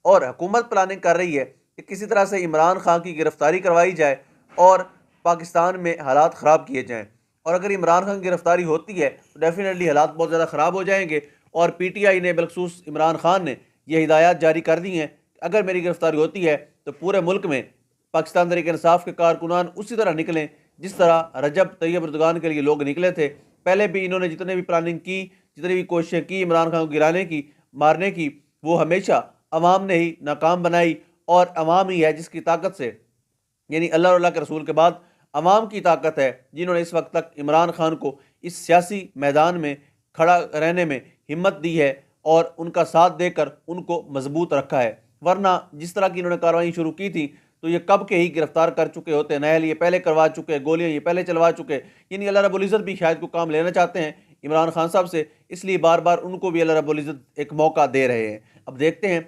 और हुकूमत प्लानिंग कर रही है कि किसी तरह से इमरान खान की गिरफ्तारी करवाई जाए और पाकिस्तान में हालात ख़राब किए जाएँ। और अगर इमरान खान की गिरफ्तारी होती है तो डेफिनेटली हालात बहुत ज़्यादा ख़राब हो जाएंगे। और PTI ने बिलखसूस इमरान खान ने ये हिदायत जारी कर दी हैं, अगर मेरी गिरफ्तारी होती है तो पूरे मुल्क में पाकिस्तान तहरीक इंसाफ के कारकुनान उसी तरह निकलें जिस तरह रजब तैयब एर्दोगान के लिए लोग निकले थे। पहले भी इन्होंने जितने भी प्लानिंग की, जितनी भी कोशिशें की इमरान खान को गिराने की, मारने की, वो हमेशा अवाम ने ही नाकाम बनाई। और अवाम ही है जिसकी ताकत से, यानी अल्लाह और अल्लाह के रसूल के बाद अवाम की ताकत है जिन्होंने इस वक्त तक इमरान खान को इस सियासी मैदान में खड़ा रहने में हिम्मत दी है और उनका साथ देकर उनको मजबूत रखा है। वरना जिस तरह की इन्होंने कार्रवाई शुरू की थी तो ये कब के ही गिरफ्तार कर चुके होते, नहल ये पहले करवा चुके, गोलियां ये पहले चलवा चुके। यानी अल्लाह रब्बुल इज़्ज़त भी शायद को काम लेना चाहते हैं इमरान खान साहब से, इसलिए बार बार उनको भी अल्लाह रब्बुल इज़्ज़त एक मौका दे रहे हैं। अब देखते हैं